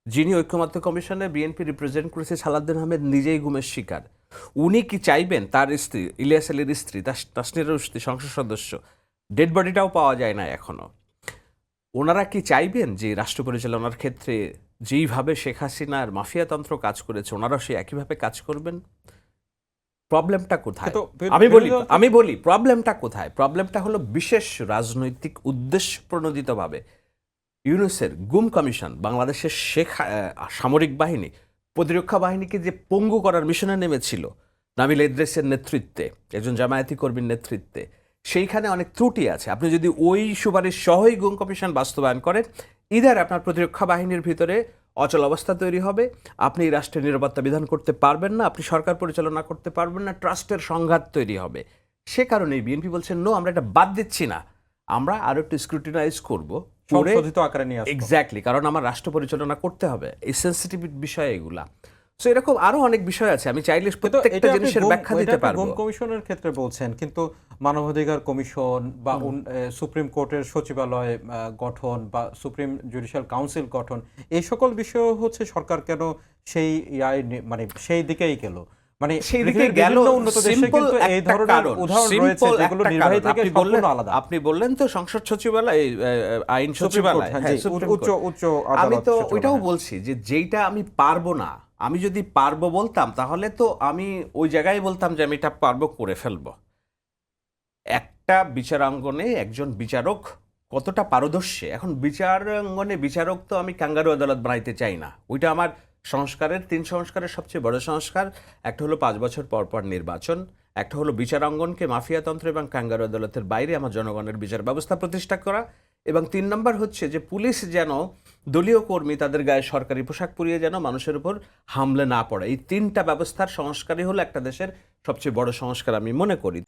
যিনি ঐক্যমত্য কমিশনে বিএনপি রিপ্রেজেন্ট করেছে সালাউদ্দিন আহমেদ নিজেই গুমের শিকার। উনি কি চাইবেন তার স্ত্রী ইলিয়াস আলীর স্ত্রী তাসনিয়া রুশদী সংসদ সদস্য, ডেড বডিটাও পাওয়া যায় না এখনো, ওনারা কি চাইবেন যে রাষ্ট্র পরিচালনার ক্ষেত্রে যেইভাবে শেখ হাসিনার মাফিয়াতন্ত্র কাজ করেছে ওনারাও সেই একইভাবে কাজ করবেন? প্রবলেমটা কোথায়? আমি বলি প্রবলেমটা কোথায়? প্রবলেমটা হলো বিশেষ রাজনৈতিক উদ্দেশ্য প্রণোদিতভাবে ইউনূসের গুম কমিশন বাংলাদেশের সামরিক বাহিনী, প্রতিরক্ষা বাহিনীকে যে পঙ্গু করার মিশনে নেমেছিল নাবিল ইদ্রিসের নেতৃত্বে, একজন জামায়াতি কর্মীর নেতৃত্বে, সেইখানে অনেক ত্রুটি আছে। আপনি যদি ওই সুপারিশ সহই গুম কমিশন বাস্তবায়ন করেন, ইদার আপনার প্রতিরক্ষা বাহিনীর ভিতরে অচল অবস্থা তৈরি হবে, আপনি রাষ্ট্রের নিরাপত্তা বিধান করতে পারবেন না, আপনি সরকার পরিচালনা করতে পারবেন না, ট্রাস্টের সংঘাত তৈরি হবে। সে কারণেই বিএনপি বলছেন নো, আমরা এটা বাদ দিচ্ছি না, আমরা আরো একটু স্ক্রুটিনাইজ করবো, সংশোধিত আকারে নিয়ে আসবো। এক্স্যাক্টলি, কারণ আমার রাষ্ট্র পরিচালনা করতে হবে, এই সেনসিটিভ বিষয় এগুলা। সো এরকম আরো অনেক বিষয় আছে, আমি চাইলে প্রত্যেকটা জিনিসের ব্যাখ্যা দিতে পারবো। গুম কমিশনের ক্ষেত্রে বলছেন, কিন্তু মানবাধিকার কমিশন বা সুপ্রিম কোর্টের সচিবালয় গঠন বা সুপ্রিম জুডিশিয়াল কাউন্সিল গঠন, এই সকল বিষয় হচ্ছে সরকার কেন সেই মানে সেই দিকেই গেল, মানে সেই দিকে গেল উন্নত দেশে কিন্তু এই ধরনের উদাহরণ রয়েছে যেগুলো নির্বাহী থেকে সম্পূর্ণ আলাদা। আপনি বললেন তো সংসদ সচিবালয়, আইন সচিবালয়, উচ্চ আমি আদালত তো ওইটাও বলছি যে যেইটা আমি পারবো না, আমি যদি পারবো বলতাম তাহলে তো আমি ওই জায়গায় বলতাম যে আমি এটা পারবো, করে ফেলবো। একটা বিচারাঙ্গনে একজন বিচারক কতটা পারদর্শী, এখন বিচারাঙ্গনে বিচারক তো আমি কাঙ্গারু আদালত বানাইতে চাই না। ওইটা আমার সংস্কারের 3 সংস্কারের সবচেয়ে বড় সংস্কার। একটা হলো 5 বছর পর পর নির্বাচন, একটা হলো বিচারাঙ্গনকে মাফিয়াতন্ত্র এবং কাঙ্গারু আদালতের বাইরে আমার জনগণের বিচার ব্যবস্থা প্রতিষ্ঠা করা, এবং 3 নম্বর হচ্ছে যে পুলিশ যেন দলীয় কর্মী তাদের গায়ে সরকারি পোশাক পরিয়ে যেন মানুষের উপর হামলে না পড়ে। এই 3টা ব্যবস্থার সংস্কারই হলো একটা দেশের সবচেয়ে বড় সংস্কার আমি মনে করি।